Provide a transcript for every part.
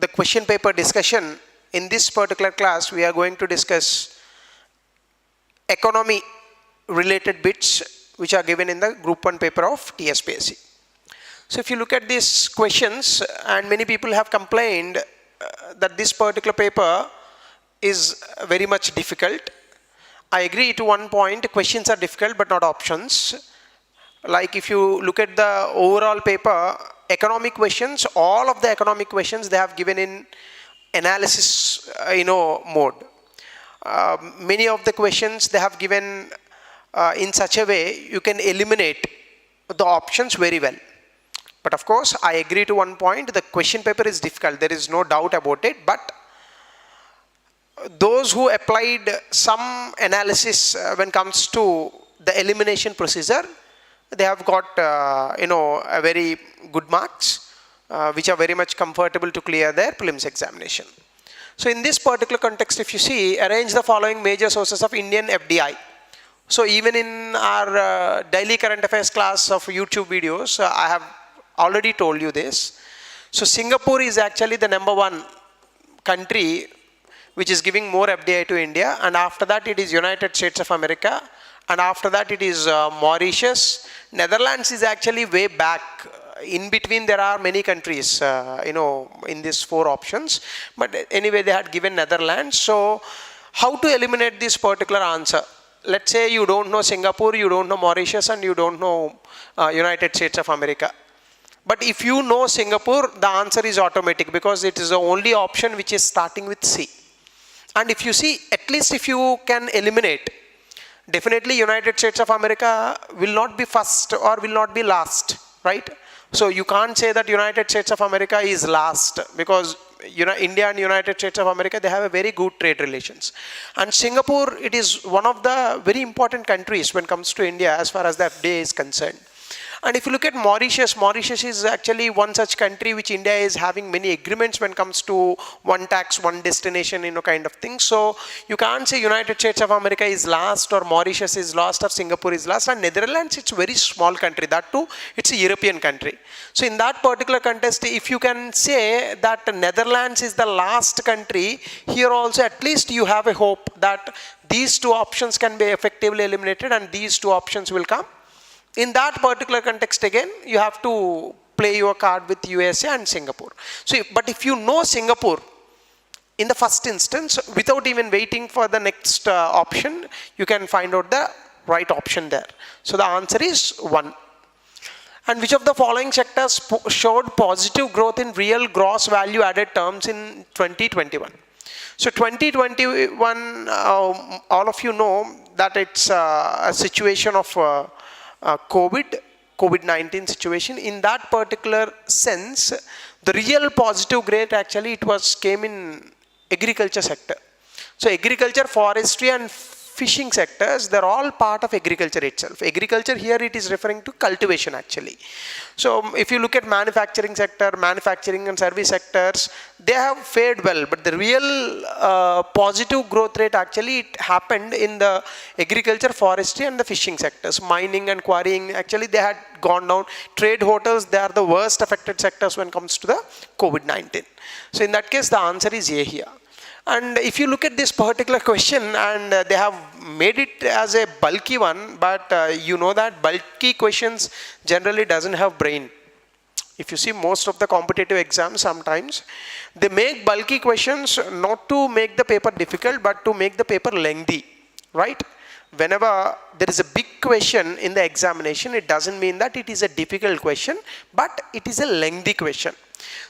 the question paper discussion. In this particular class, we are going to discuss economy related bits which are given in the group 1 paper of TSPSC. So if you look at these questions, and many people have complained that this particular paper is very much difficult. I agree to one point, questions are difficult but not options. Like if you look at the overall paper, economic questions, all of the economic questions they have given in analysis mode. Many of the questions they have given in such a way you can eliminate the options very well. But of course, I agree to one point, the question paper is difficult, there is no doubt about it, but those who applied some analysis when it comes to the elimination procedure, they have got a very good marks which are very much comfortable to clear their prelims examination. So in this particular context, if you see, arrange the following major sources of Indian FDI. So even in our daily current affairs class of YouTube videos, I have already told you this. So Singapore is actually the #1 country which is giving more FDI to India, and after that it is United States of America, and after that it is Mauritius. Netherlands is actually way back. In between there are many countries in these 4 options, but anyway they had given Netherlands. So how to eliminate this particular answer? Let's say you don't know Singapore, you don't know Mauritius, and you don't know United States of America. But if you know Singapore, the answer is automatic because it is the only option which is starting with C. And if you see, at least if you can eliminate, definitely United States of America will not be first or will not be last, right? So you can't say that United States of America is last, because India and United States of America, they have a very good trade relations. And Singapore, it is one of the very important countries when it comes to India as far as the FDI is concerned. And if you look at Mauritius, Mauritius is actually one such country which India is having many agreements when it comes to one tax, one destination, kind of thing. So you can't say United States of America is last, or Mauritius is last, or Singapore is last. And Netherlands, it's a very small country. That too, it's a European country. So in that particular context, if you can say that Netherlands is the last country, here also at least you have a hope that these 2 options can be effectively eliminated and these 2 options will come. In that particular context again, you have to play your card with USA and Singapore. So, but if you know Singapore in the first instance, without even waiting for the next option, you can find out the right option there. So the answer is 1. And which of the following sectors showed positive growth in real gross value added terms in 2021? So 2021, all of you know that it's a situation of COVID-19 situation. In that particular sense, the real positive growth actually came in agriculture sector. So agriculture, forestry and fishing sectors, they're all part of agriculture itself. Agriculture here, it is referring to cultivation actually. So if you look at manufacturing sector, manufacturing and service sectors, they have fared well, but the real positive growth rate actually it happened in the agriculture, forestry and the fishing sectors. Mining and quarrying, actually they had gone down. Trade, hotels, they are the worst affected sectors when it comes to the COVID-19. So in that case, the answer is A here. And if you look at this particular question, and they have made it as a bulky one, but you know that bulky questions generally doesn't have brain. If you see most of the competitive exams, sometimes they make bulky questions not to make the paper difficult, but to make the paper lengthy, right? Whenever there is a big question in the examination, it doesn't mean that it is a difficult question, but it is a lengthy question.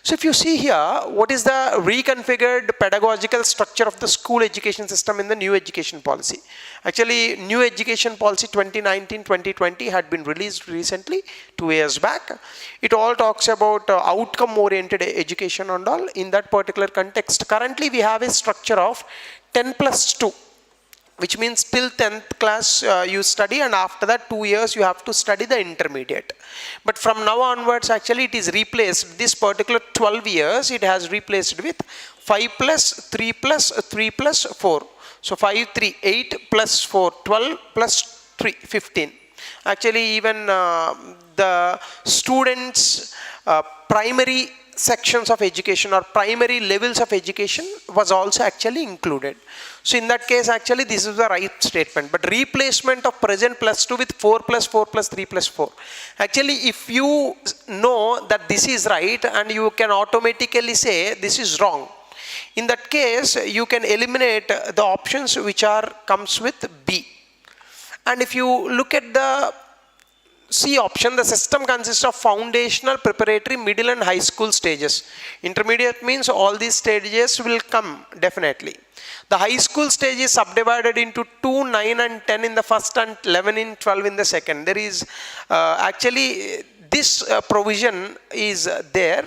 So if you see here, what is the reconfigured pedagogical structure of the school education system in the new education policy? Actually, new education policy 2019-2020 had been released recently, 2 years back. It all talks about outcome oriented education and all. In that particular context, currently we have a structure of 10+2. Which means till 10th class you study, and after that 2 years you have to study the intermediate. But from now onwards, actually it is replaced, this particular 12 years, it has replaced with 5+3+3+4. So 5, 3, 8 plus 4, 12 plus 3, 15. Actually even the students' primary sections of education or primary levels of education was also actually included. So in that case, actually this is the right statement. But replacement of present +2 with 4 + 4 + 3 + 4. Actually, if you know that this is right and you can automatically say this is wrong, in that case, you can eliminate the options which comes with B. And if you look at the C option, the system consists of foundational, preparatory, middle and high school stages. Intermediate means all these stages will come definitely. The high school stage is subdivided into 2, 9 and 10 in the first and 11 in 12 in the second. There is actually this provision is there.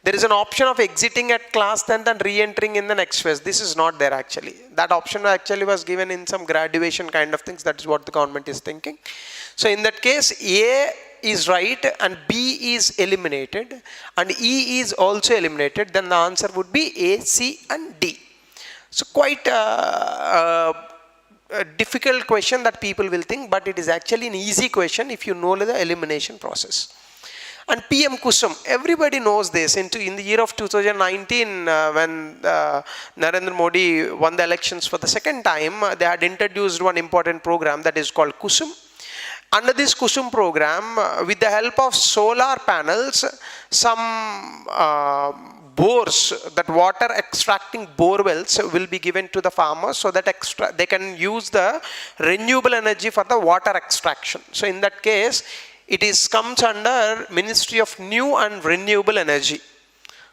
There is an option of exiting at class 10th and re-entering in the next phase. This is not there actually. That option actually was given in some graduation kind of things. That is what the government is thinking. So in that case, A is right and B is eliminated and E is also eliminated. Then the answer would be A, C and D. So quite a difficult question that people will think, but it is actually an easy question if you know the elimination process. And PM Kusum, everybody knows this. In the year of 2019, when Narendra Modi won the elections for the second time, they had introduced one important program that is called Kusum. Under this Kusum program, with the help of solar panels, some bores, that water extracting bore wells will be given to the farmers so that they can use the renewable energy for the water extraction. So in that case, it comes under Ministry of New and Renewable Energy.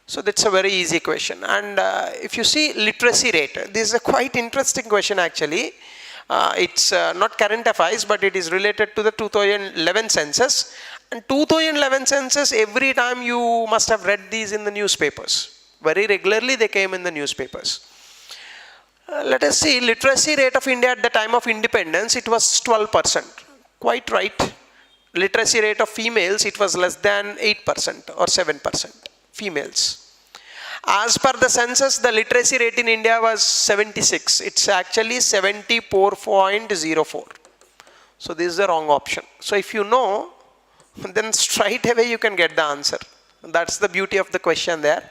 So that's a very easy question. And if you see literacy rate, this is a quite interesting question actually. It's not current affairs, but it is related to the 2011 census. And 2011 census, every time you must have read these in the newspapers. Very regularly they came in the newspapers. Let us see, literacy rate of India at the time of independence, it was 12%. Quite right. Literacy rate of females, it was less than 8% or 7% females. As per the census, the literacy rate in India was 76. It's actually 74.04. So this is the wrong option. So if you know, then straight away you can get the answer. That's the beauty of the question there.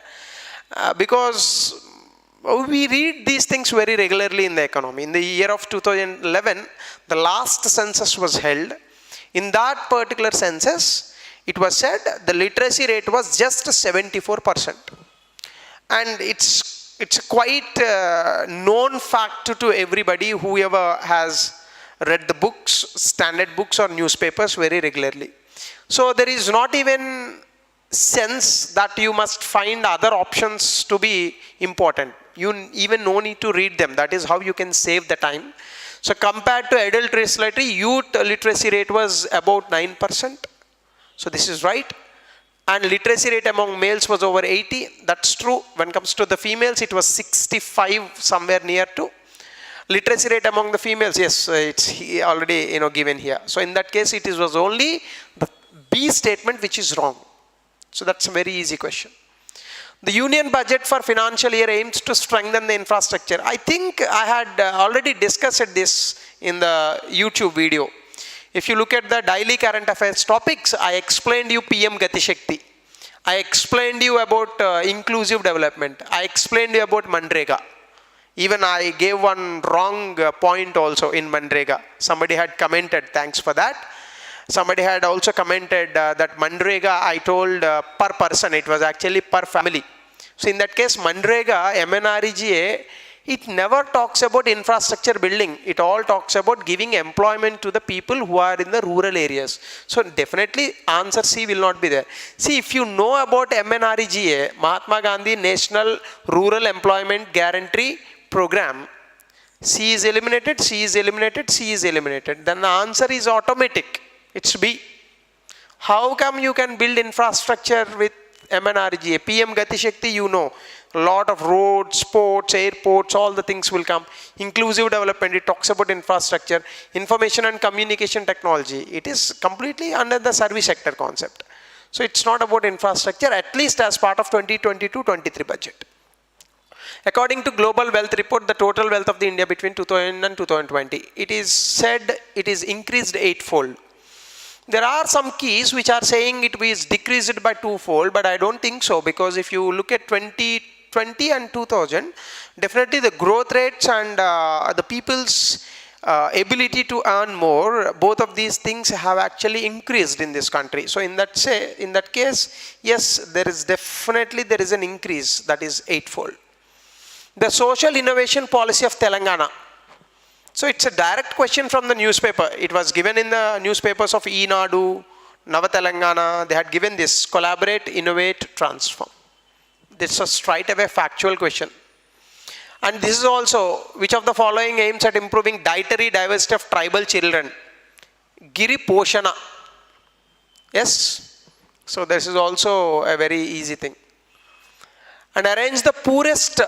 Because we read these things very regularly in the economy. In the year of 2011, the last census was held. In that particular census, it was said the literacy rate was just 74%. And it's quite known fact to everybody, whoever has read the books, standard books or newspapers very regularly. So there is not even sense that you must find other options to be important. You even no need to read them. That is how you can save the time. So compared to adult literacy, youth literacy rate was about 9%. So this is right. And literacy rate among males was over 80. That's true. When it comes to the females, it was 65, somewhere near to. Literacy rate among the females, yes, it's already given here. So in that case, it was only the B statement which is wrong. So that's a very easy question. The union budget for financial year aims to strengthen the infrastructure. I think I had already discussed this in the YouTube video. If you look at the daily current affairs topics, I explained you PM Gati Shakti. I explained you about inclusive development. I explained you about Manrega. Even I gave one wrong point also in Manrega. Somebody had commented, thanks for that. Somebody had also commented that Manrega, I told per person, it was actually per family. So in that case, Manrega, MNREGA, it never talks about infrastructure building. It all talks about giving employment to the people who are in the rural areas. So definitely answer C will not be there. See, if you know about MNREGA, Mahatma Gandhi National Rural Employment Guarantee Program, C is eliminated, C is eliminated, C is eliminated. Then the answer is automatic. It's B. How come you can build infrastructure with MNREGA? PM Gati Shakti, you know, a lot of roads, ports, airports, all the things will come. Inclusive development, it talks about infrastructure. Information and communication technology, it is completely under the service sector concept. So it's not about infrastructure, at least as part of 2022-23 budget. According to Global Wealth Report, the total wealth of the India between 2000 and 2020, it is said it is increased 8-fold. There are some keys which are saying it is decreased by twofold, but I don't think so, because if you look at 2020 and 2000, definitely the growth rates and the people's ability to earn more, both of these things have actually increased in this country. So in that case, yes, there is an increase, that is eightfold. The social innovation policy of Telangana. So it's a direct question from the newspaper. It was given in the newspapers of Nadu, Nava Telangana. They had given this: collaborate, innovate, transform. This is a straight away factual question. And this is also, which of the following aims at improving dietary diversity of tribal children? Giri Poshana. Yes. So this is also a very easy thing. And arrange the poorest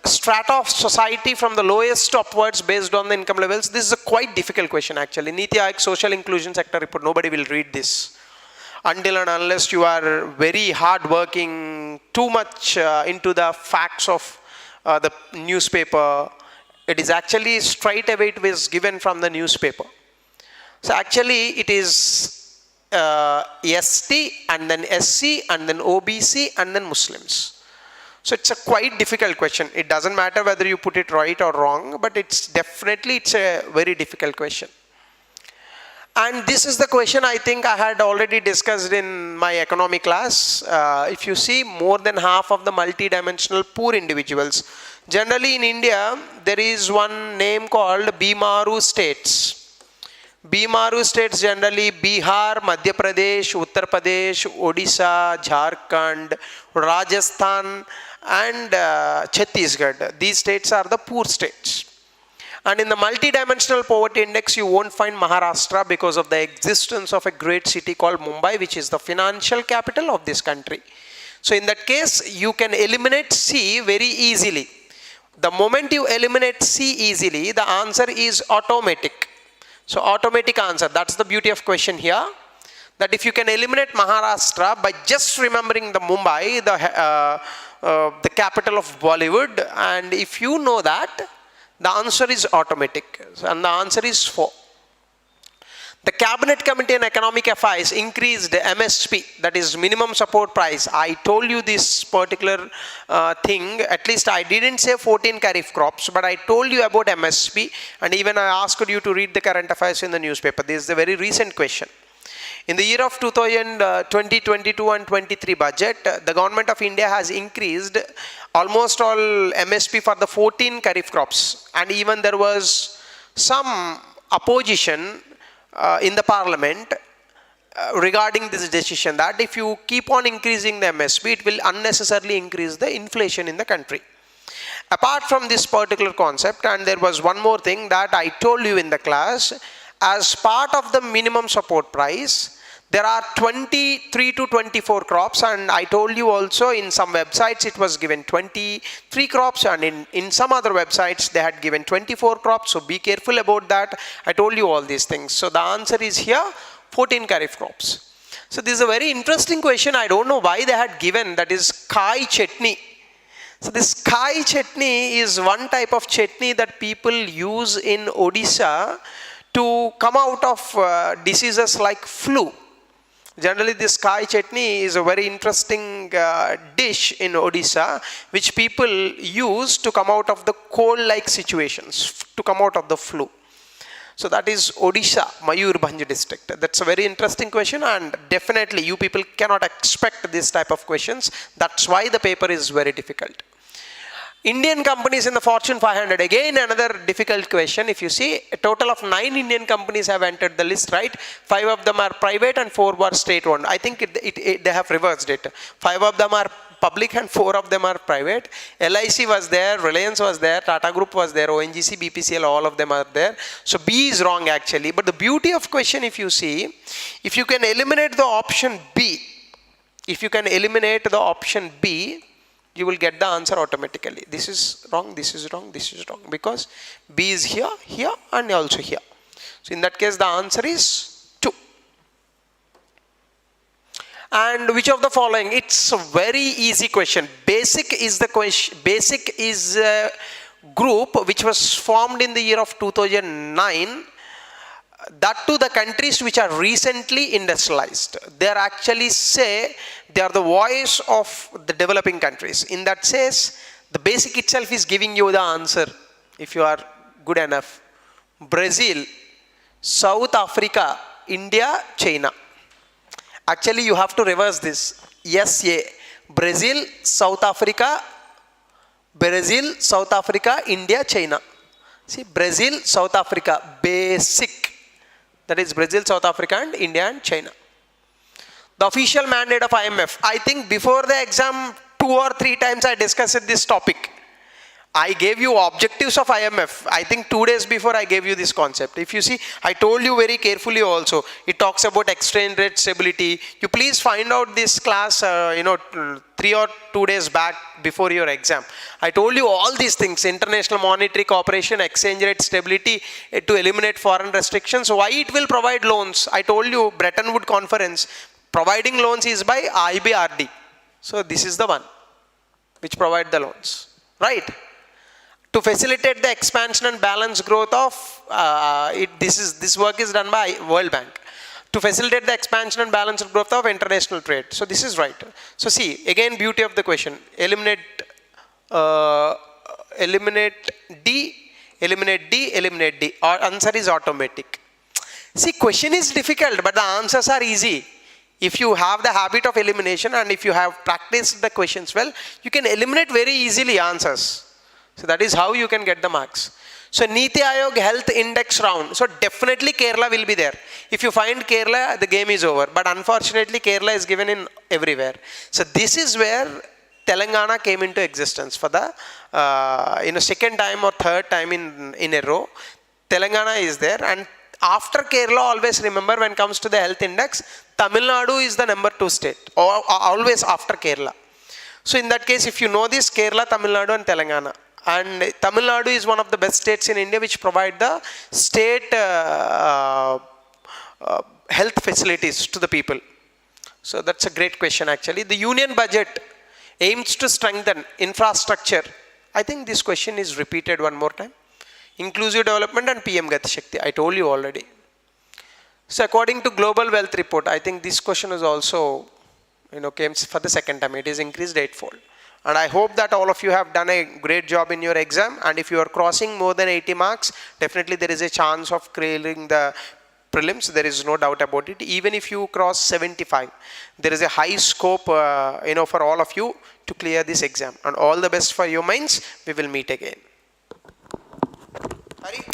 strata of society from the lowest upwards based on the income levels. This is a quite difficult question actually. Niti Aayog Social Inclusion Sector Report, nobody will read this until and unless you are very hard working, too much into the facts of the newspaper. It is actually straight away it was given from the newspaper. So actually it is ST and then SC and then OBC and then Muslims. So it's a quite difficult question. It doesn't matter whether you put it right or wrong, but it's a very difficult question. And this is the question I think I had already discussed in my economy class. If you see, more than half of the multidimensional poor individuals. Generally in India, there is one name called Bimaru states. Bimaru states generally Bihar, Madhya Pradesh, Uttar Pradesh, Odisha, Jharkhand, Rajasthan and Chhattisgarh. These states are the poor states. And in the multidimensional poverty index, you won't find Maharashtra because of the existence of a great city called Mumbai, which is the financial capital of this country. So in that case, you can eliminate C very easily. The moment you eliminate C easily, the answer is automatic. So automatic answer, that's the beauty of question here. That if you can eliminate Maharashtra by just remembering the Mumbai, the capital of Bollywood, and if you know that, the answer is automatic, and the answer is 4. The Cabinet Committee on Economic Affairs increased MSP, that is minimum support price. I told you this particular thing, at least I didn't say 14 kharif crops, but I told you about MSP, and even I asked you to read the current affairs in the newspaper. This is a very recent question. In the year of 2020, 22 and 23 budget, the government of India has increased almost all MSP for the 14 kharif crops, and even there was some opposition in the parliament regarding this decision, that if you keep on increasing the MSP, it will unnecessarily increase the inflation in the country. Apart from this particular concept, and there was one more thing that I told you in the class, as part of the minimum support price, there are 23 to 24 crops, and I told you also in some websites it was given 23 crops, and in some other websites they had given 24 crops, so be careful about that. I told you all these things. So the answer is here 14 kharif crops. So this is a very interesting question. I don't know why they had given, that is kai chutney. So this kai chutney is one type of chutney that people use in Odisha to come out of diseases like flu. Generally this kai chutney is a very interesting dish in Odisha, which people use to come out of the cold-like situations, to come out of the flu. So that is Odisha, Mayurbhanj district. That's a very interesting question, and definitely you people cannot expect this type of questions. That's why the paper is very difficult. Indian companies in the Fortune 500, again another difficult question. If you see, a total of 9 Indian companies have entered the list, right? 5 of them are private and 4 were state-owned. I think they have reversed it. 5 of them are public and 4 of them are private. LIC was there, Reliance was there, Tata Group was there, ONGC, BPCL, all of them are there. So B is wrong actually. But the beauty of question, if you see, if you can eliminate the option B, you will get the answer automatically. This is wrong, this is wrong, this is wrong, because B is here, here and also here. So in that case the answer is 2. And which of the following? It's a very easy question. Basic is the question. Basic is a group which was formed in the year of 2009 that to the countries which are recently industrialized. They are actually say they are the voice of the developing countries. In that says, the basic itself is giving you the answer if you are good enough. Brazil, South Africa, India, China. Actually, you have to reverse this. SA, Brazil, South Africa, India, China. See, Brazil, South Africa, basic. That is Brazil, South Africa, and India and China. The official mandate of IMF. I think before the exam, 2 or 3 times I discussed this topic. I gave you objectives of IMF. I think 2 days before I gave you this concept. If you see, I told you very carefully also. It talks about exchange rate stability. You please find out this class, 3 or 2 days back before your exam. I told you all these things: international monetary cooperation, exchange rate stability, to eliminate foreign restrictions. Why it will provide loans? I told you Bretton Woods Conference, providing loans is by IBRD. So this is the one which provide the loans, right? To facilitate the expansion and balanced growth of, this work is done by World Bank. To facilitate the expansion and balanced growth of international trade. So this is right. So see, again, beauty of the question. Eliminate D. Our answer is automatic. See, question is difficult, but the answers are easy. If you have the habit of elimination and if you have practiced the questions well, you can eliminate very easily answers. So that is how you can get the marks. So Niti Aayog Health Index round. So definitely Kerala will be there. If you find Kerala, the game is over. But unfortunately, Kerala is given in everywhere. So this is where Telangana came into existence for the second time or third time in a row. Telangana is there, and after Kerala, always remember, when it comes to the health index, Tamil Nadu is the number 2 state, or always after Kerala. So in that case, if you know this, Kerala, Tamil Nadu and Telangana. And Tamil Nadu is one of the best states in India which provide the state health facilities to the people. So that's a great question actually. The union budget aims to strengthen infrastructure. I think this question is repeated one more time. Inclusive development and PM Gati Shakti. I told you already. So according to Global Wealth Report, I think this question is also came for the second time. It is increased 8-fold. And I hope that all of you have done a great job in your exam. And if you are crossing more than 80 marks, definitely there is a chance of clearing the prelims. There is no doubt about it. Even if you cross 75, there is a high scope, for all of you to clear this exam. And all the best for your minds. We will meet again. Hari?